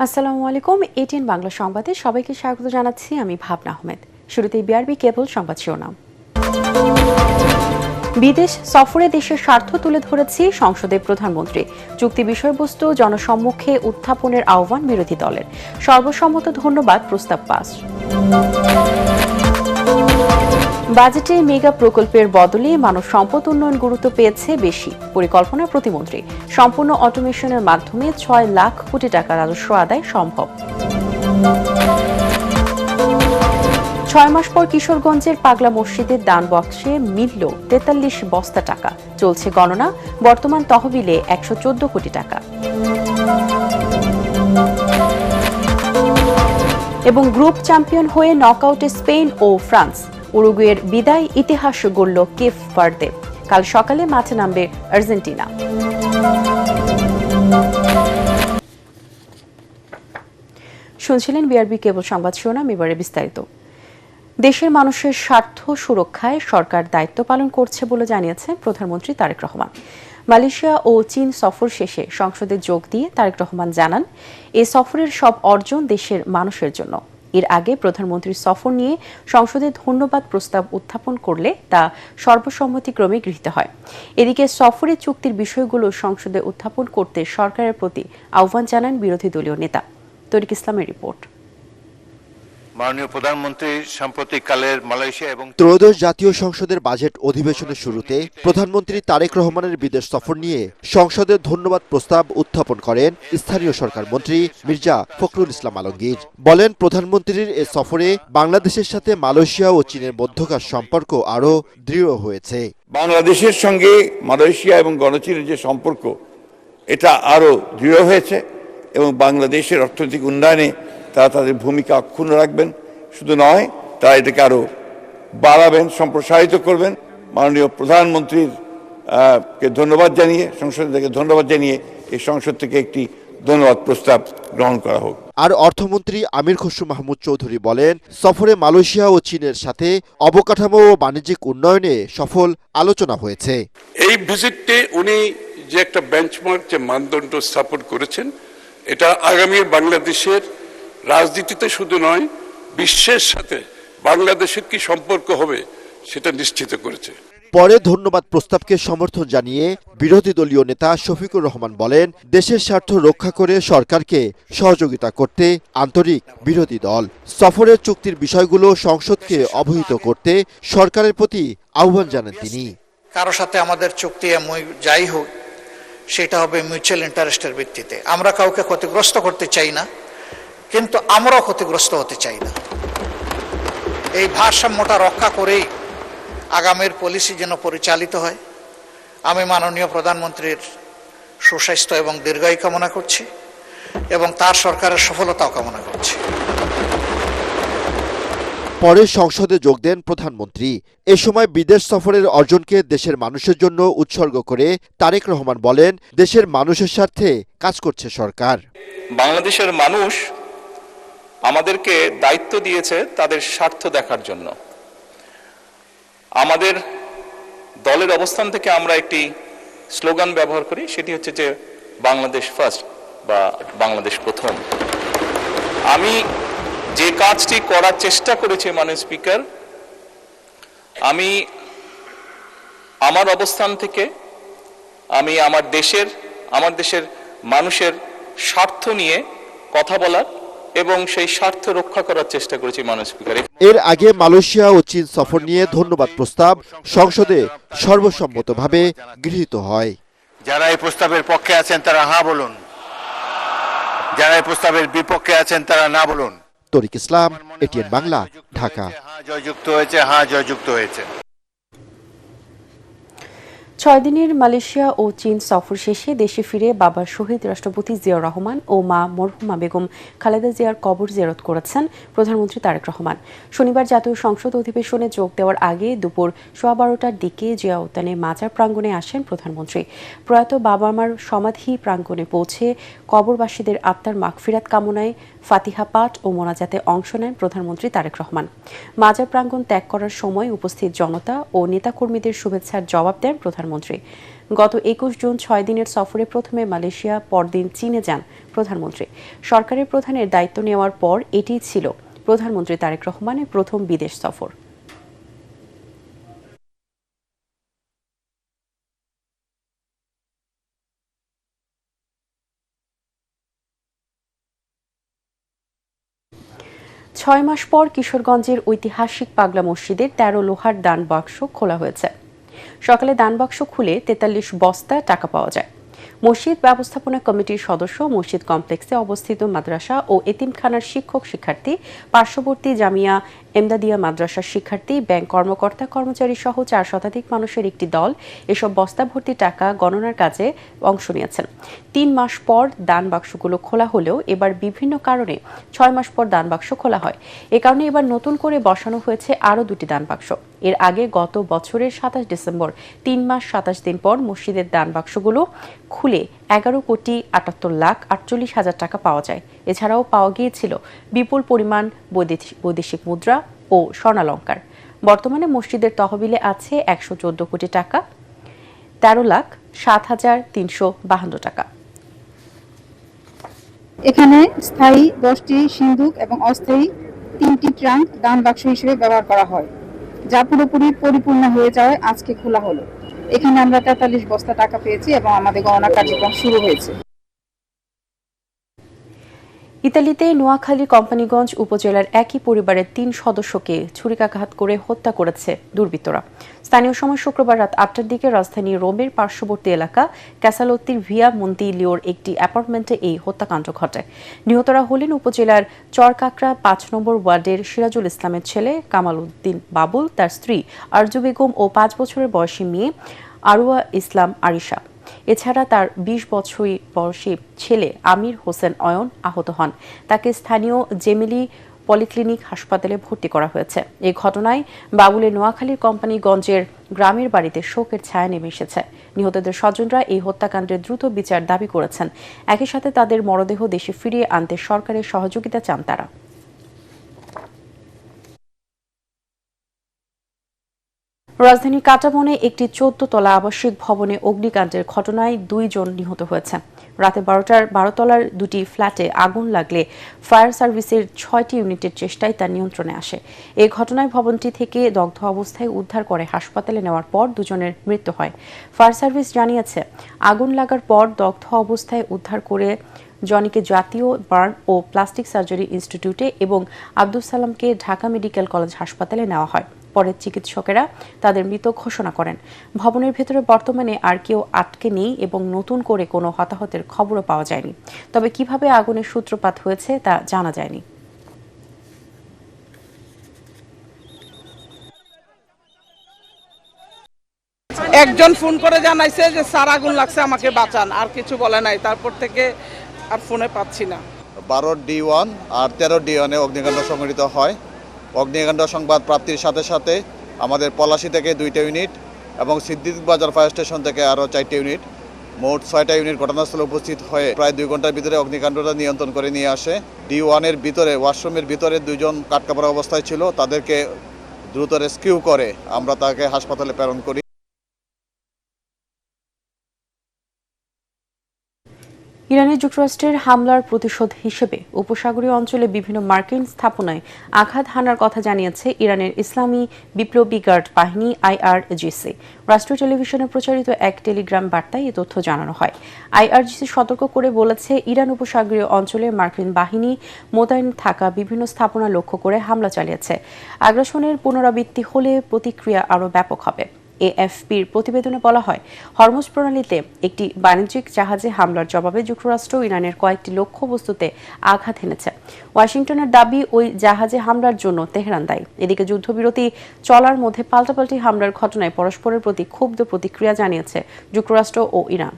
আসসালামু আলাইকুম। এটিএন বাংলা সংবাদে সবাইকে স্বাগত জানাচ্ছি। আমি ভাবনা আহমেদ। শুরুতেই বিআরবি কেবল সংবাদ শিরোনাম। বিদেশ সফরে দেশের স্বার্থ তুলে ধরেছি সংসদে প্রধানমন্ত্রী। চুক্তি বিষয়বস্তু জনসম্মুখে উত্থাপনের আহ্বান বিরোধী দলের। সর্বসম্মত ধন্যবাদ প্রস্তাব পাস। বাজেটে মেগা প্রকল্পের বদলে মানব সম্পদ উন্নয়ন গুরুত্ব পেয়েছে বেশি। পরিকল্পনা প্রতিমন্ত্রী। সম্পূর্ণ অটোমেশনের মাধ্যমে ৬ লাখ কোটি টাকা রাজস্ব আদায় সম্ভব। ৬ মাস পর কিশোরগঞ্জের পাগলা মসজিদের দান বক্সে মিলল ৪৩ বস্তা টাকা। চলছে গণনা। বর্তমান তহবিলে ১১৪ কোটি টাকা। এবং গ্রুপ চ্যাম্পিয়ন হয়ে নকআউটে স্পেন ও ফ্রান্স। উরুগুয়ের বিদায় ইতিহাস গড়ল কেপ ভার্দে। কাল সকালে মাঠে নামবে আর্জেন্টিনা। শুনছিলেন বিআরবি কেবল সংবাদ শিরোনাম, এবারে বিস্তারিত। দেশের মানুষের স্বার্থ সুরক্ষায় সরকার দায়িত্ব পালন করছে বলে জানিয়েছেন প্রধানমন্ত্রী তারেক রহমান। মালয়েশিয়া ও চীন সফর শেষে সংসদে যোগ দিয়ে তারেক রহমান জানান, এ সফরের সব অর্জন দেশের মানুষের জন্য। এর আগে প্রধানমন্ত্রীর সফর নিয়ে সংসদে ধন্যবাদ প্রস্তাব উত্থাপন করলে তা সর্বসম্মতিক্রমে গৃহীত হয়। এদিকে সফরের চুক্তির বিষয়গুলো সংসদে উত্থাপন করতে সরকারের প্রতি আহ্বান জানান বিরোধী দলীয় নেতা। তরিক ইসলামের রিপোর্ট। মাননীয় প্রধানমন্ত্রী সাম্প্রতিককালের মালয়েশিয়া এবং ত্রয়োদশ জাতীয় সংসদের বাজেট অধিবেশনের শুরুতে প্রধানমন্ত্রী তারেক রহমানের বিদেশ সফর নিয়ে সংসদে ধন্যবাদ প্রস্তাব উত্থাপন করেন স্থানীয় সরকার মন্ত্রী মির্জা ফখরুল ইসলাম আলমগীর। বলেন, প্রধানমন্ত্রীর এ সফরে বাংলাদেশের সাথে মালয়েশিয়া ও চীনের মধ্যকার সম্পর্ক আরও দৃঢ় হয়েছে। বাংলাদেশের সঙ্গে মালয়েশিয়া এবং গণচীনের যে সম্পর্ক, এটা আরও দৃঢ় হয়েছে এবং বাংলাদেশের অর্থনৈতিক উন্নয়নে তারা তাদের ভূমিকা অক্ষুণ্ণ রাখবেন। শুধু নয়, তারা এটাকে আরও বাড়াবেন, সম্প্রসারিত করবেন। মাননীয় প্রধানমন্ত্রীর কে ধন্যবাদ জানিয়ে, সংসদ থেকে ধন্যবাদ জানিয়ে এই সংসদ থেকে একটি ধন্যবাদ প্রস্তাব গ্রহণ করা হোক। আর অর্থমন্ত্রী আমির খসরু মাহমুদ চৌধুরী বলেন, সফরে মালয়েশিয়া ও চীনের সাথে অবকাঠামো ও বাণিজ্যিক উন্নয়নে সফল আলোচনা হয়েছে। এই ভিজিটে উনি যে একটা বেঞ্চমার্ক, যে মানদণ্ড স্থাপন করেছেন, এটা আগামী বাংলাদেশের রাজনীতিতে শুধু নয়, বিশ্বের সাথে বাংলাদেশের কি সম্পর্ক হবে সেটা নিশ্চিত করেছে। পরে ধন্যবাদ প্রস্তাবকে সমর্থন জানিয়ে বিরোধী দলীয় নেতা শফিকুর রহমান বলেন, দেশের স্বার্থ রক্ষা করে সরকারকে সহযোগিতা করতে আন্তরিক বিরোধী দল। সফরের চুক্তির বিষয়গুলো সংসদকে অবহিত করতে সরকারের প্রতি আহ্বান জানান তিনি। কারো সাথে আমাদের চুক্তি যাই হোক, সেটা হবে মিউচুয়াল ইন্টারেস্টের ভিত্তিতে। আমরা কাউকে ক্ষতিগ্রস্ত করতে চাই না, কিন্তু আমরাও ক্ষতিগ্রস্ত হতে চাই না। এই ভারসাম্যটা রক্ষা করেই আগামীর পলিসি যেন পরিচালিত হয়। আমি মাননীয় প্রধানমন্ত্রীর সুস্বাস্থ্য এবং দীর্ঘায়ু কামনা করছি এবং তার সরকারের সফলতাও কামনা করছি। পরে সংসদে যোগ দেন প্রধানমন্ত্রী। এ সময় বিদেশ সফরের অর্জনকে দেশের মানুষের জন্য উৎসর্গ করে তারেক রহমান বলেন, দেশের মানুষের স্বার্থে কাজ করছে সরকার। বাংলাদেশের মানুষ আমাদেরকে দায়িত্ব দিয়েছে তাদের স্বার্থ দেখার জন্য। আমাদের দলের অবস্থান থেকে আমরা একটি স্লোগান ব্যবহার করি, সেটি হচ্ছে যে বাংলাদেশ ফার্স্ট বা বাংলাদেশ প্রথম। আমি যে কাজটি করার চেষ্টা করেছি মাননীয় স্পিকার, আমি আমার অবস্থান থেকে আমি আমার দেশের মানুষের স্বার্থ নিয়ে কথা বলার এবং সেই স্বার্থ রক্ষা করার চেষ্টা করেছি মাননীয় স্পিকার। এর আগে মালয়েশিয়া ও চীন সফর নিয়ে ধন্যবাদ প্রস্তাব সংসদে সর্বসম্মতভাবে গৃহীত হয়। যারা এই প্রস্তাবের পক্ষে আছেন তারা হ্যাঁ বলুন, যারা এই প্রস্তাবের বিপক্ষে আছেন তারা না বলুন। তরিক ইসলাম, এটিএন বাংলা, ঢাকা। হ্যাঁ জয়যুক্ত হয়েছে, হ্যাঁ জয়যুক্ত হয়েছে। ৬ দিনের মালয়েশিয়া ও চীন সফর শেষে দেশে ফিরে বাবা শহীদ রাষ্ট্রপতি জিয়াউর রহমান ও মা মরহুমা বেগম খালেদা জিয়ার কবর জিয়ারত করেছেন প্রধানমন্ত্রী তারেক রহমান। শনিবার জাতীয় সংসদ অধিবেশনে যোগ দেওয়ার আগে দুপুর 12:15টার দিকে জিয়া উদ্যানে মাজার প্রাঙ্গণে আসেন প্রধানমন্ত্রী। প্রয়াত বাবা মার সমাধি প্রাঙ্গণে পৌঁছে কবরবাসীদের আত্মার মাগফিরাত কামনায় ফাতিহা পাঠ ও মোনাজাতে অংশ নেন প্রধানমন্ত্রী তারেক রহমান। মাজার প্রাঙ্গণ ত্যাগ করার সময় উপস্থিত জনতা ও নেতাকর্মীদের শুভেচ্ছার জবাব দেন প্রধানমন্ত্রী। গত ২১ জুন ৬ দিনের সফরে প্রথমে মালয়েশিয়া, পরদিন চীনে যান প্রধানমন্ত্রী। সরকারের প্রধানের দায়িত্ব নেওয়ার পর এটিই ছিল প্রধানমন্ত্রী তারেক রহমানের প্রথম বিদেশ সফর। ছয় মাস পর কিশোরগঞ্জের ঐতিহাসিক পাগলা মসজিদের ১৩ লোহার দান বাক্স খোলা হয়েছে। সকালে দান বাক্স খুলে ৪৩ বস্তা টাকা পাওয়া যায়। মসজিদ ব্যবস্থাপনা কমিটির সদস্য, মসজিদ কমপ্লেক্সে অবস্থিত মাদ্রাসা ও এতিমখানার শিক্ষক শিক্ষার্থী, পার্শ্ববর্তী জামিয়া এমদাদিয়া মাদ্রাসার শিক্ষার্থী, ব্যাংক কর্মকর্তা কর্মচারী সহ ৪ শতাধিক মানুষের একটি দল এসব বস্তা ভর্তি টাকা গণনার কাজে অংশ নিয়েছেন। ৩ মাস পর দান বাক্সগুলো খোলা হলেও এবার বিভিন্ন কারণে ৬ মাস পর দান বাক্স খোলা হয়। এ কারণে এবার নতুন করে বসানো হয়েছে আরও ২টি দান বাক্স। এর আগে গত বছরের ২৭ ডিসেম্বর ৩ মাস ২৭ দিন পর মসজিদের দান বাক্সগুলো খুলে ১১,৪৮,৪৮,০০০ টাকা পাওয়া যায়। এছাড়াও পাওয়া গিয়েছিল বিপুল পরিমাণ বৈদেশিক মুদ্রা ও স্বর্ণালংকার। বর্তমানে মসজিদের তহবিলে আছে ১১৪ কোটি টাকা, ১৩,০৭,৩৫২ টাকা। এখানে স্থায়ী 10টি সিন্দুক এবং অস্থায়ী 3টি ট্রাঙ্ক দান বাক্স হিসেবে ব্যবহার করা হয়, যা পুরোপুরি পরিপূর্ণ হয়ে যায় আজকে খোলা হলো। এখানে আমরা ৪৩ বস্তা টাকা পেয়েছি এবং আমাদের গণনা কার্যক্রম শুরু হয়েছে। ইতালিতে নোয়াখালী কোম্পানিগঞ্জ উপজেলার একই পরিবারের ৩ সদস্যকে ছুরিকাঘাত করে হত্যা করেছে দুর্বৃত্তরা। স্থানীয় সময় শুক্রবার রাত ৮টার দিকে রাজধানী রোমের পার্শ্ববর্তী এলাকা ক্যাসালোত্তির ভিয়া মন্তিলিওর একটি অ্যাপার্টমেন্টে এই হত্যাকাণ্ড ঘটে। নিহতরা হলেন উপজেলার চরকাকড়া ৫ নম্বর ওয়ার্ডের সিরাজুল ইসলামের ছেলে কামাল উদ্দিন বাবুল, তার স্ত্রী আরজু বেগম ও ৫ বছরের বয়সী মেয়ে আরওয়া ইসলাম আরিশা। এছাড়া তার ২০ বয়সী ছেলে আমির হোসেন অয়ন আহত হন। তাকে স্থানীয় জেমিলি পলিক্লিনিক হাসপাতালে ভর্তি করা হয়েছে। এই ঘটনায় বাবুলের নোয়াখালীর কোম্পানিগঞ্জের গ্রামের বাড়িতে শোকের ছায়া নেমে এসেছে। নিহতদের স্বজনরা এই হত্যাকাণ্ডের দ্রুত বিচার দাবি করেছেন। একই সাথে তাদের মরদেহ দেশে ফিরিয়ে আনতে সরকারের সহযোগিতা চান তারা। রাজধানীর কাটাবনে একটি ১৪ তলা আবাসিক ভবনে অগ্নিকাণ্ডের ঘটনায় ২ জন নিহত হয়েছেন। রাতে ১২টার ১২ তলার ২টি ফ্ল্যাটে আগুন লাগলে ফায়ার সার্ভিসের ৬টি ইউনিটের চেষ্টায় তা নিয়ন্ত্রণে আসে। এই ঘটনায় ভবনটি থেকে দগ্ধ অবস্থায় উদ্ধার করে হাসপাতালে নেওয়ার পর দুজনের মৃত্যু হয়। ফায়ার সার্ভিস জানিয়েছে, আগুন লাগার পর দগ্ধ অবস্থায় উদ্ধার করে জনিকে জাতীয় বার্ন ও প্লাস্টিক সার্জারি ইনস্টিটিউটে এবং আব্দুল সালামকে ঢাকা মেডিকেল কলেজ হাসপাতালে নেওয়া হয়। পরে চিকিৎসকেরা তাদের মৃত ঘোষণা করেন। ভবনের ভেতরে বর্তমানে আর কেউ আটকে নেই এবং নতুন করে কোনো হতাহতের খবরও পাওয়া যায়নি। তবে কিভাবে আগুনের সূত্রপাত হয়েছে তা জানা যায়নি। একজন ফোন করে জানাইছে যে স্যার আগুন লাগছে, আমাকে বাঁচান, আর কিছু বলে নাই। তারপর থেকে আর ফোনে পাচ্ছি না। 12D1 আর 13D1 এ অগ্নিকাণ্ড সংঘটিত হয়। অগ্নিকাণ্ড সংবাদ প্রাপ্তির সাথে সাথে আমাদের পলাশী থেকে 2টা ইউনিট এবং সিদ্দিকবাজার ফায়ার স্টেশন থেকে আরও 4টা ইউনিট, মোট 6টা ইউনিট ঘটনাস্থলে উপস্থিত হয়ে প্রায় 2 ঘন্টার ভিতরে অগ্নিকাণ্ডটা নিয়ন্ত্রণ করে নিয়ে আসে। D1 এর ভিতরে, ওয়াশরুমের ভিতরে 2 জন কাটকাপড়া অবস্থায় ছিল, তাদেরকে দ্রুত রেস্কিউ করে আমরা তাকে হাসপাতালে প্রেরণ করি। ইরানে যুক্তরাষ্ট্রের হামলার প্রতিশোধ হিসেবে উপসাগরীয় অঞ্চলে বিভিন্ন মার্কিন স্থাপনায় আঘাত হানার কথা জানিয়েছে ইরানের ইসলামী বিপ্লবী গার্ড বাহিনী IRGC। রাষ্ট্রীয় টেলিভিশনে প্রচারিত এক টেলিগ্রাম বার্তায় এই তথ্য জানানো হয়। IRGC সতর্ক করে বলেছে, ইরান উপসাগরীয় অঞ্চলে মার্কিন বাহিনী মোতায়েন থাকা বিভিন্ন স্থাপনা লক্ষ্য করে হামলা চালিয়েছে। আগ্রাসনের পুনরাবৃত্তি হলে প্রতিক্রিয়া আরও ব্যাপক হবে। AFP'র প্রতিবেদনে বলা হয়, হরমুজ প্রণালীতে একটি বাণিজ্যিক জাহাজে হামলার জবাবে যুক্তরাষ্ট্র ইরানের কয়েকটি লক্ষ্যবস্তুতে আঘাত হেনেছে। ওয়াশিংটনের দাবি, ওই জাহাজে হামলার জন্য তেহরান দায়ী। এদিকে যুদ্ধবিরতি চলার মধ্যে পাল্টাপাল্টি হামলার ঘটনায় পরস্পরের প্রতি ক্ষুব্ধ প্রতিক্রিয়া জানিয়েছে যুক্তরাষ্ট্র ও ইরান।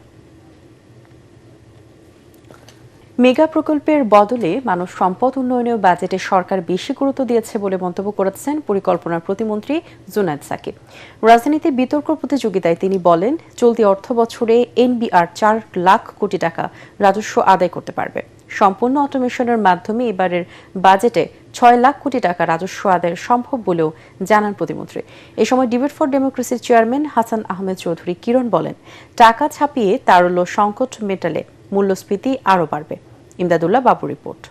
মেগা প্রকল্পের বদলে মানব সম্পদ উন্নয়নেও বাজেটে সরকার বেশি গুরুত্ব দিয়েছে বলে মন্তব্য করেছেন পরিকল্পনা প্রতিমন্ত্রী জুনায়েদ সাকিব। রাজধানীতে বিতর্ক প্রতিযোগিতায় তিনি বলেন, চলতি অর্থবছরে NBR 4 লাখ কোটি টাকা রাজস্ব আদায় করতে পারবে। সম্পূর্ণ অটোমেশনের মাধ্যমে এবারের বাজেটে ৬ লাখ কোটি টাকা রাজস্ব আদায় সম্ভব বলেও জানান প্রতিমন্ত্রী। এ সময় ডিবেট ফর ডেমোক্রেসির চেয়ারম্যান হাসান আহমেদ চৌধুরী কিরণ বলেন, টাকা ছাপিয়ে তারল্য সংকট মেটালে মূল্যস্ফীতি আরও বাড়বে। ইমদাদুল্লাহ বাবু রিপোর্ট।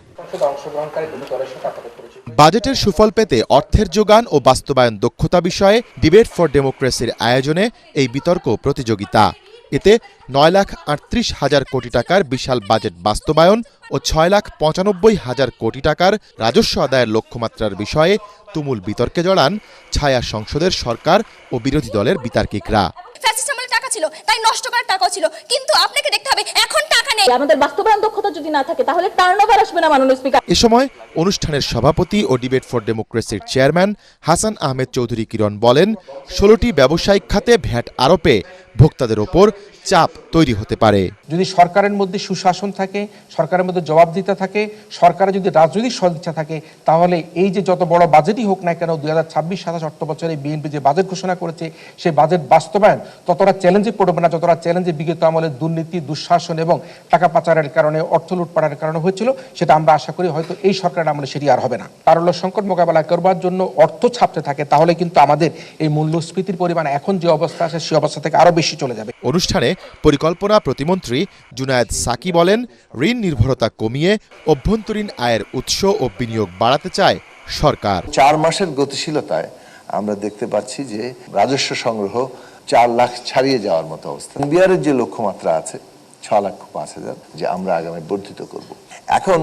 বাজেটের সুফল পেতে অর্থের যোগান ও বাস্তবায়ন দক্ষতা বিষয়ে ডিবেট ফর ডেমোক্রেসির আয়োজনে এই বিতর্ক প্রতিযোগিতা। এতে ৯,৩৮,০০০ কোটি টাকার বিশাল বাজেট বাস্তবায়ন ও ৬,৯৫,০০০ কোটি টাকার রাজস্ব আদায়ের লক্ষ্যমাত্রার বিষয়ে তুমুল বিতর্কে জড়ান ছায়া সংসদের সরকার ও বিরোধী দলের বিতার্কিকরা। টাকা ছিল, তাই নষ্ট করার টাকাও ছিল, কিন্তু আপনাকে দেখতে হবে এখন টাকা নেই। আমাদের বাস্তবায়ন দক্ষতা যদি না থাকে তাহলে টার্নওভার আসবে না মাননীয় স্পিকার। এ সময় অনুষ্ঠানের সভাপতি ও ডিবেট ফর ডেমোক্রেসির চেয়ারম্যান হাসান আহমেদ চৌধুরী কিরণ বলেন, ১৬টি ব্যবসায়িক খাতে ভ্যাট আরোপে ভোক্তাদের ওপর চাপ তৈরি হতে পারে। যদি সরকারের মধ্যে সুশাসন থাকে, সরকারের মধ্যে জবাবদিহিতা থাকে, সরকারের যদি রাজনৈতিক সদিচ্ছা থাকে, তাহলে এই যে যত বড় বাজেটই হোক না কেন ২০২৬-২৭ অর্থ বছরে বিএনপি যে বাজেট ঘোষণা করেছে সেই বাজেট বাস্তবায়ন ততটা চ্যালেঞ্জে পড়বে না যতটা চ্যালেঞ্জে বিগত আমলে দুর্নীতি, দুঃশাসন এবং টাকা পাচারের কারণে, অর্থ লুটপাটের কারণে হয়েছিল। সেটা আমরা আশা করি হয়তো এই সরকারের আমলে সেটি আর হবে না। তারল্য সংকট মোকাবেলা করবার জন্য অর্থ ছাপতে থাকে, তাহলে কিন্তু আমাদের এই মূল্যস্ফীতির পরিমাণ এখন যে অবস্থা আছে সেই অবস্থা থেকে আরো বেশি চলে যাবে। অনুষ্ঠানে পরিকল্পনা প্রতিমন্ত্রী জুনায়েদ সাকি বলেন, ঋণ নির্ভরতা কমিয়ে অভ্যন্তরীণ আয়ের উৎস ও বিনিয়োগ বাড়াতে চায় সরকার। ৪ মাসের গতিশীলতায় আমরা দেখতে পাচ্ছি যে রাজস্ব সংগ্রহ ৪ লাখ ছাড়িয়ে যাওয়ার মতো অবস্থা। এনবিআরের যে লক্ষ্যমাত্রা আছে ৬,৫,০০০ যে আমরা আগামী বর্ধিত করব। এখন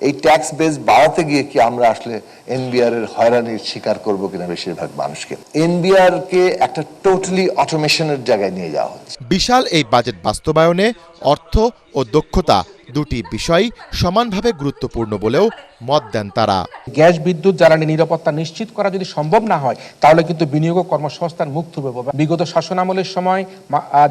এই ট্যাক্স বেস বাড়াতে গিয়ে কি আমরা আসলে এনবিআর এর হয়রানির শিকার করব কিনা বেশিরভাগ মানুষকে? এনবিআর কে একটা টোটালি অটোমেশনের জায়গায় নিয়ে যাওয়া হচ্ছে। বিশাল এই বাজেট বাস্তবায়নে অর্থ ও দক্ষতা দুটি বিষয় সমানভাবে গুরুত্বপূর্ণ বলেও মত দেন তারা। গ্যাস, বিদ্যুৎ, জ্বালানি নিরাপত্তা নিশ্চিত করা যদি সম্ভব না হয় তাহলে কিন্তু বিনিয়োগ ও কর্মসংস্থান মুক্ত হবে। বিগত শাসন আমলের সময়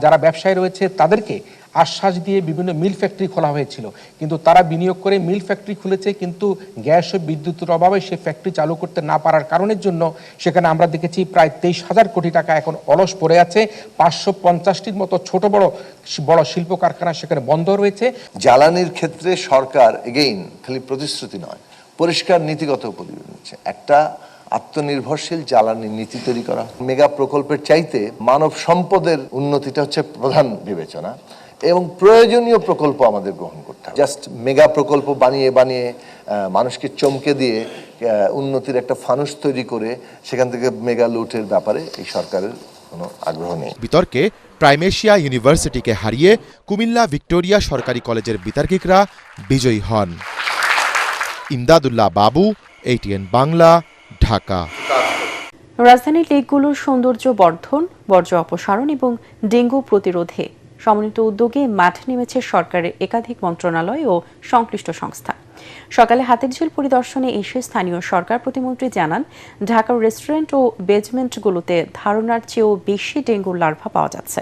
যারা ব্যবসায়ী রয়েছে তাদেরকে আশ্বাস দিয়ে বিভিন্ন মিল ফ্যাক্টরি খোলা হয়েছিল, কিন্তু তারা বিনিয়োগ করে মিল ফ্যাক্টরি খুলেছে, কিন্তু গ্যাস ও বিদ্যুতের অভাবে সেই ফ্যাক্টরি চালু করতে না পারার কারণের জন্য সেখানে আমরা দেখেছি প্রায় ২৩,০০০ কোটি টাকা এখন অলস পড়ে আছে। ৫৫০টির মতো ছোট বড় শিল্প কারখানা সেখানে বন্ধ রয়েছে। জ্বালানির ক্ষেত্রে সরকার এগেইন খালি প্রতিশ্রুতি নয়, পরিষ্কার নীতিগত পরিবর্তন হচ্ছে। একটা আত্মনির্ভরশীল জ্বালানি নীতি তৈরি করা, মেগা প্রকল্পের চাইতে মানব সম্পদের উন্নতিটা হচ্ছে প্রধান বিবেচনা এবং প্রয়োজনীয় প্রকল্প আমাদের গ্রহণ করতে হবে। জাস্ট মেগা প্রকল্প বানিয়ে বানিয়ে মানুষকে চমকে দিয়ে উন্নতির একটা ফানুস তৈরি করে সেখান থেকে মেগা লুটের ব্যাপারে এই সরকারের কোনো আগ্রহ নেই। বিতর্কে প্রাইমেশিয়া ইউনিভার্সিটিকে হারিয়ে কুমিল্লা ভিক্টোরিয়া সরকারি কলেজের বিতার্কিকরা বিজয়ী হন। ইমদাদুল্লাহ বাবু, ATN বাংলা, ঢাকা। রাজধানীর লেকগুলোর সৌন্দর্য বর্ধন, বর্জ্য অপসারণ এবং ডেঙ্গু প্রতিরোধে সমন্বিত উদ্যোগে মাঠে নেমেছে সরকারের একাধিক মন্ত্রণালয় ও সংশ্লিষ্ট সংস্থা। সকালে হাতিরঝিল পরিদর্শনে এসে স্থানীয় সরকার প্রতিমন্ত্রী জানান, ঢাকার রেস্টুরেন্ট ও বেজমেন্টগুলোতে ধারণার চেয়েও বেশি ডেঙ্গুর লার্ভা পাওয়া যাচ্ছে।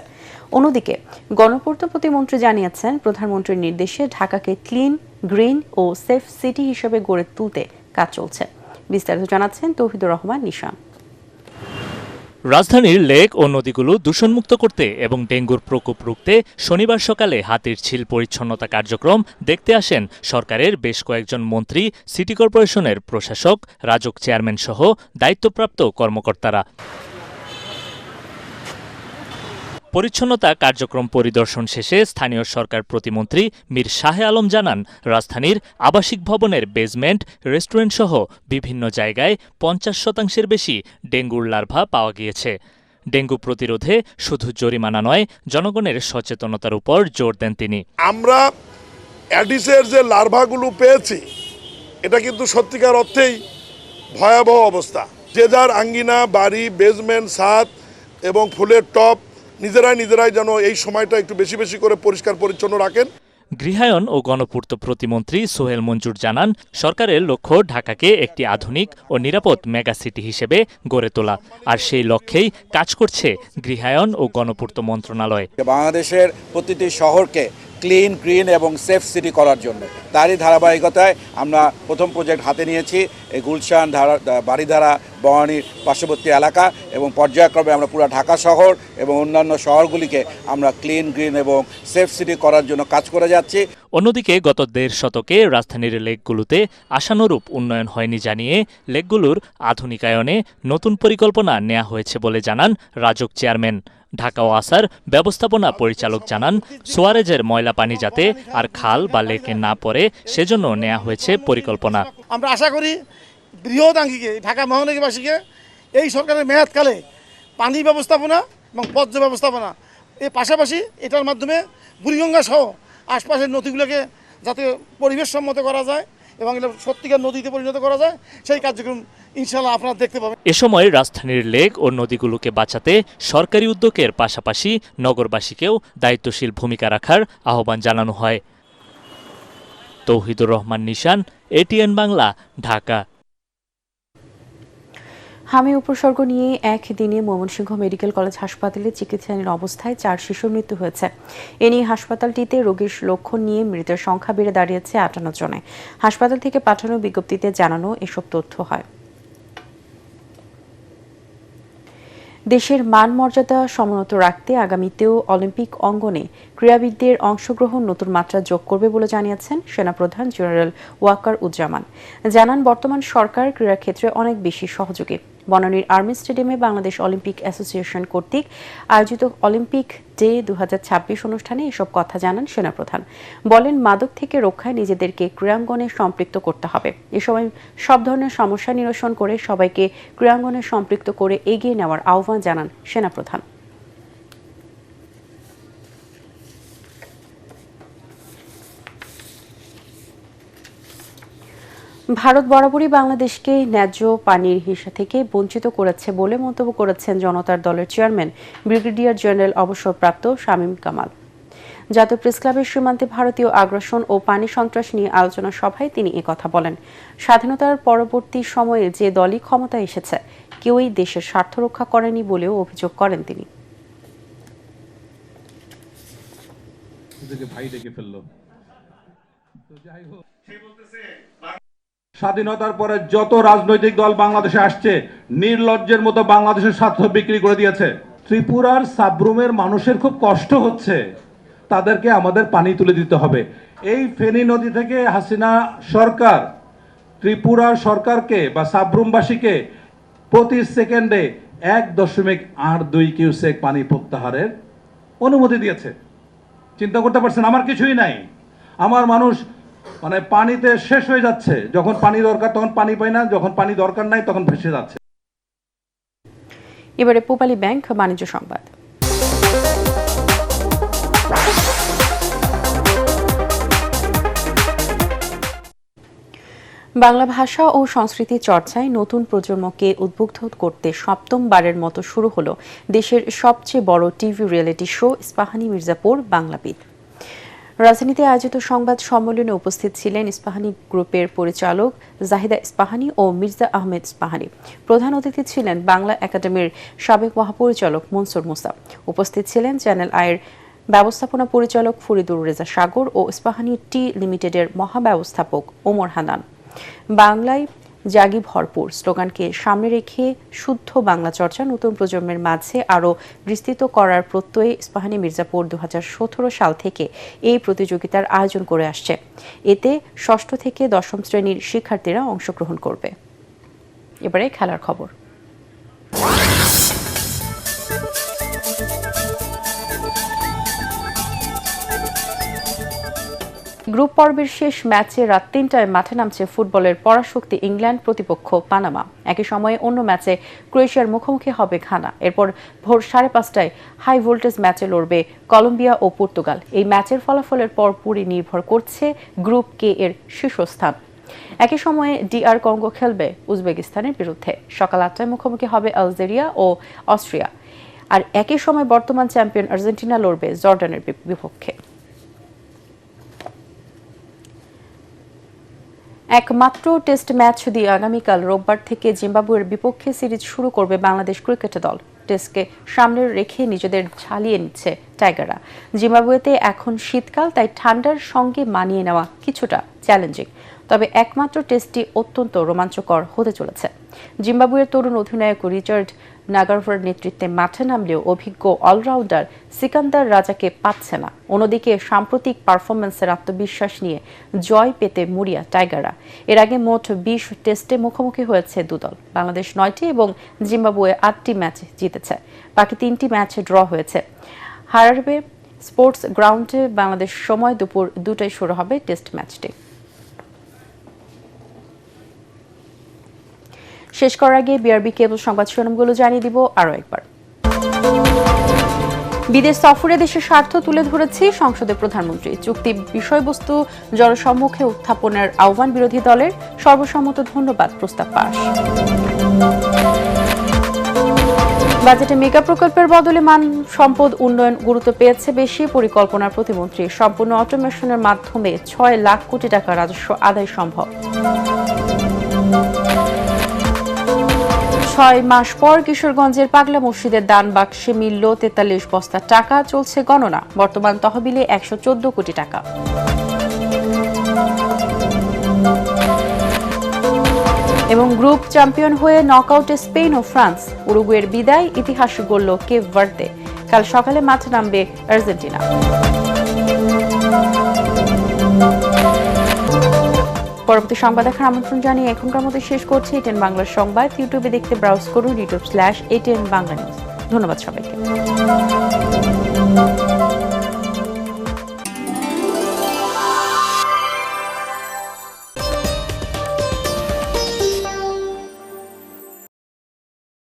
অন্যদিকে গণপূর্ত প্রতিমন্ত্রী জানিয়েছেন, প্রধানমন্ত্রীর নির্দেশে ঢাকাকে ক্লিন, গ্রিন ও সেফ সিটি হিসেবে গড়ে তুলতে কাজ চলছে। বিস্তারিত জানাচ্ছেন তৌহিদুর রহমান নিশান। রাজধানীর লেক ও নদীগুলো দূষণমুক্ত করতে এবং ডেঙ্গুর প্রকোপ রুখতে শনিবার সকালে হাতিরঝিল পরিচ্ছন্নতা কার্যক্রম দেখতে আসেন সরকারের বেশ কয়েকজন মন্ত্রী, সিটি কর্পোরেশনের প্রশাসক, রাজউক চেয়ারম্যান সহ দায়িত্বপ্রাপ্ত কর্মকর্তারা। পরিচ্ছন্নতা কার্যক্রম পরিদর্শন শেষে স্থানীয় সরকার প্রতিমন্ত্রী মীর শাহে আলম জানান, রাজধানীর আবাসিক ভবনের বেজমেন্ট, রেস্টুরেন্ট সহ বিভিন্ন জায়গায় ৫০% বেশি ডেঙ্গুর লার্ভা পাওয়া গিয়েছে। ডেঙ্গু প্রতিরোধে শুধু জরিমানা নয়, জনগণের সচেতনতার উপর জোর দেন তিনি। আমরা অ্যাডিসের যে লার্ভাগুলো পেয়েছি এটা কিন্তু সত্যিকার অর্থেই ভয়াবহ অবস্থা। যে যার আঙ্গিনা, বাড়ি, বেজমেন্ট, ছাদ এবং ফুলের টব নিজেরাই যেন এই সময়টা একটু বেশি বেশি করে পরিষ্কার পরিচ্ছন্ন রাখেন। গৃহায়ন ও গণপূর্ত প্রতিমন্ত্রী সোহেল মঞ্জুর জানান, সরকারের লক্ষ্য ঢাকাকে একটি আধুনিক ও নিরাপদ মেগা সিটি হিসেবে গড়ে তোলা, আর সেই লক্ষ্যেই কাজ করছে গৃহায়ন ও গণপূর্ত মন্ত্রণালয়। বাংলাদেশের প্রতিটি শহরকে ক্লিন, গ্রিন এবং সেফ সিটি করার জন্য। তারই ধারাবাহিকতায় আমরা প্রথম প্রজেক্ট হাতে নিয়েছি এই গুলশান, বারিধারা, বনানীর পার্শ্ববর্তী এলাকা এবং পর্যায়ক্রমে আমরা পুরো ঢাকা শহর এবং অন্যান্য শহরগুলিকে আমরা ক্লিন, গ্রিন এবং সেফ সিটি করার জন্য কাজ করে যাচ্ছি। অন্যদিকে গত ১.৫ শতকে রাজধানীর লেকগুলোতে আশানুরূপ উন্নয়ন হয়নি জানিয়ে লেকগুলোর আধুনিকায়নে নতুন পরিকল্পনা নেওয়া হয়েছে বলে জানান রাজউক চেয়ারম্যান। ঢাকা ওয়াসার ব্যবস্থাপনা পরিচালক জানান, সোয়ারেজের ময়লা পানি যাতে আর খাল বা লেকে না পড়ে সেজন্য নেওয়া হয়েছে পরিকল্পনা। আমরা আশা করি বৃহৎ আঙ্গিকে ঢাকা মহানগরবাসীকে এই সরকারের মেয়াদকালে পানি ব্যবস্থাপনা এবং বর্জ্য ব্যবস্থাপনা এর পাশাপাশি এটার মাধ্যমে বুড়িগঙ্গা সহ আশপাশের নদীগুলোকে যাতে পরিবেশ সম্মত করা যায় এবং এটা সত্যিকার নদীতে পরিণত করা যায় সেই কার্যক্রম ইনশাআল্লাহ আপনারা দেখতে পাবেন। এ সময় রাজধানীর লেক ও নদীগুলোকে বাঁচাতে সরকারি উদ্যোগের পাশাপাশি নগরবাসীকেও দায়িত্বশীল ভূমিকা রাখার আহ্বান জানানো হয়। তৌহিদুর রহমান নিশান, এটিএন বাংলা, ঢাকা। হামি উপসর্গ নিয়ে একদিনে ময়মনসিংহ মেডিকেল কলেজ হাসপাতালে চিকিৎসাধীন অবস্থায় 4 শিশুর মৃত্যু হয়েছে। এ নিয়ে হাসপাতালটিতে রোগীর লক্ষণ নিয়ে মৃতের সংখ্যা বেড়ে দাঁড়িয়েছে 58 জনে। হাসপাতাল থেকে পাঠানো বিজ্ঞপ্তিতে জানানো এসব তথ্য হয়। দেশের মান মর্যাদা সমুন্নত রাখতে আগামীতেও অলিম্পিক অঙ্গনে ক্রীড়াবিদদের অংশগ্রহণ নতুন মাত্রা যোগ করবে বলে জানিয়েছেন সেনাপ্রধান জেনারেল ওয়াকার উজ্জামান। জানান, বর্তমান সরকার ক্রীড়া ক্ষেত্রে অনেক বেশি সহযোগী। বনানীর আর্মি স্টেডিয়ামে বাংলাদেশ অলিম্পিক অ্যাসোসিয়েশন কর্তৃক আয়োজিত অলিম্পিক ডে 2026 অনুষ্ঠানে এসব কথা জানান সেনাপ্রধান। বলেন, মাদক থেকে রক্ষায় নিজেদেরকে ক্রীড়াঙ্গনে সম্পৃক্ত করতে হবে। এ সময় সব ধরনের সমস্যা নিরসন করে সবাইকে ক্রীড়াঙ্গনে সম্পৃক্ত করে এগিয়ে নেওয়ার আহ্বান জানান সেনাপ্রধান। ভারত বরাবরই বাংলাদেশকে ন্যায্য পানির হিসা থেকে বঞ্চিত করেছে বলে মন্তব্য করেছেন জনতার দলের চেয়ারম্যান ব্রিগেডিয়ার জেনারেল অবসরপ্রাপ্ত শামীম কামাল। জাতীয় প্রেস ক্লাবের সীমান্তে ভারতীয় আগ্রাসন ও পানি সন্ত্রাস নিয়ে আলোচনা সভায় তিনি একথা বলেন। স্বাধীনতার পরবর্তী সময়ে যে দলই ক্ষমতায় এসেছে কেউই দেশের স্বার্থ রক্ষা করেনি বলেও অভিযোগ করেন তিনি। স্বাধীনতার পরে যত রাজনৈতিক দল বাংলাদেশে আসছে নির্লজ্জের মতো বাংলাদেশের স্বার্থ বিক্রি করে দিয়েছে। ত্রিপুরার সাবরুমের মানুষের খুব কষ্ট হচ্ছে, তাদেরকে আমাদের পানি তুলে দিতে হবে। এই ফেনী নদী থেকে হাসিনা সরকার ত্রিপুরা সরকারকে বা সাবরুমবাসীকে প্রতি সেকেন্ডে 1.82 কিউসেক পানি প্রত্যাহারের অনুমতি দিয়েছে। চিন্তা করতে পারছেন, আমার কিছুই নাই, আমার মানুষ মানে পানিতে শেষ হয়ে যাচ্ছে। যখন পানি দরকার তখন পানি পায় না, যখন পানি দরকার নাই তখন ভেসে যাচ্ছে। এবারে পূবালী ব্যাংক বাণিজ্য সংবাদ। বাংলা ভাষা ও সংস্কৃতি চর্চায় নতুন প্রজন্মকে উদ্বুদ্ধ করতে সপ্তমবারের মতো শুরু হলো দেশের সবচেয়ে বড় TV reality show Ispahani Mirzapur Banglabid. রাজধানীতে আয়োজিত সংবাদ সম্মেলনে উপস্থিত ছিলেন ইস্পাহানি গ্রুপের পরিচালক জাহিদা ইস্পাহানি ও মির্জা আহমেদ ইস্পাহানি। প্রধান অতিথি ছিলেন বাংলা একাডেমির সাবেক মহাপরিচালক মনসুর মুসা। উপস্থিত ছিলেন চ্যানেল আইয়ের ব্যবস্থাপনা পরিচালক ফরিদুর রেজা সাগর ও ইস্পাহানি টি লিমিটেডের মহাব্যবস্থাপক ওমর হানান। বাংলায় জাগি ভরপুর স্লোগানকে সামনে রেখে শুদ্ধ বাংলা চর্চা নতুন প্রজন্মের মাঝে আরও বিস্তৃত করার প্রত্যয়ে ইস্পাহানি মির্জাপুর 2017 সাল থেকে এই প্রতিযোগিতার আয়োজন করে আসছে। এতে 6ষ্ঠ থেকে 10ম শ্রেণীর শিক্ষার্থীরা অংশগ্রহণ করবে। এবারে খেলার খবর। গ্রুপ পর্বের শেষ ম্যাচে রাত 3টায় মাঠে নামছে ফুটবলের পরাশক্তি ইংল্যান্ড প্রতিপক্ষ পানামা। একই সময়ে অন্য ম্যাচে ক্রোয়েশিয়ার মুখোমুখি হবে ঘানা। এরপর ভোর 5:30টায় হাই ভোল্টেজ ম্যাচে লড়বে কলম্বিয়া ও পর্তুগাল। এই ম্যাচের ফলাফলের পর পুরোই নির্ভর করছে গ্রুপ কে এর শীর্ষস্থান। একই সময়ে DR কঙ্গো খেলবে উজবেকিস্তানের বিরুদ্ধে। সকাল 8টায় মুখোমুখি হবে আলজেরিয়া ও অস্ট্রিয়া। আর একই সময় বর্তমান চ্যাম্পিয়ন আর্জেন্টিনা লড়বে জর্ডানের বিপক্ষে। একমাত্র টেস্ট ম্যাচ দিয়ে আগামীকাল রোববার থেকে জিম্বাবুয়ের বিপক্ষে সিরিজ শুরু করবে বাংলাদেশ ক্রিকেট দল। টেস্টকে সামনে রেখে নিজেদের ঝালিয়ে নিচ্ছে টাইগাররা। জিম্বাবুয়েতে এখন শীতকাল, তাই ঠান্ডার সঙ্গে মানিয়ে নেওয়া কিছুটা চ্যালেঞ্জিং, তবে একমাত্র টেস্টটি অত্যন্ত রোমাঞ্চকর হতে চলেছে। জিম্বাবুয়ের তরুণ অধিনায়ক রিচার্ড নাগারভার নেতৃত্বে মাঠে নামলেও অভিজ্ঞ অলরাউন্ডার সিকান্দার রাজাকে পাচ্ছে না। অন্যদিকে সাম্প্রতিক পারফরম্যান্সের আত্মবিশ্বাস নিয়ে জয় পেতে মরিয়া টাইগাররা। এর আগে মোট 20 টেস্টে মুখোমুখি হয়েছে দুদল। বাংলাদেশ 9টি এবং জিম্বাবুয়ে 8টি ম্যাচ জিতেছে, বাকি 3টি ম্যাচে ড্র হয়েছে। হারারে স্পোর্টস গ্রাউন্ডে বাংলাদেশ সময় দুপুর 2টায় শুরু হবে টেস্ট ম্যাচটি। শেষ করার আগে বিআরবি কেবল সংবাদ শিরোনামগুলো জানিয়ে দিব আরও একবার। বিদেশ সফরে দেশের স্বার্থ তুলে ধরেছি সংসদে প্রধানমন্ত্রী। চুক্তি বিষয়বস্তু জনসম্মুখে উত্থাপনের আহ্বান বিরোধী দলের, সর্বসম্মত ধন্যবাদ প্রস্তাব পাস। বাজেটে মেগা প্রকল্পের বদলে মান সম্পদ উন্নয়ন গুরুত্ব পেয়েছে বেশি, পরিকল্পনার প্রতিমন্ত্রী। সম্পূর্ণ অটোমেশনের মাধ্যমে 6 লাখ কোটি টাকা রাজস্ব আদায় সম্ভব। 6 মাস পর কিশোরগঞ্জের পাগলা মসজিদের দান বাক্সে মিলল 43 বস্তা টাকা, চলছে গণনা। বর্তমান তহবিলে 114 কোটি টাকা। এবং গ্রুপ চ্যাম্পিয়ন হয়ে নকআউটে স্পেন ও ফ্রান্স। উরুগুয়ের বিদায়, ইতিহাস গড়ল কেপ ভার্দে। কাল সকালে মাঠে নামবে আর্জেন্টিনা। পরবর্তী সংবাদ দেখার আমন্ত্রণ জানিয়ে এখনকার মতো শেষ করছি এটিএন বাংলার সংবাদ। ইউটিউবে দেখতে ব্রাউজ করুন youtube/ATN বাংলা নিউজ। ধন্যবাদ সবাইকে।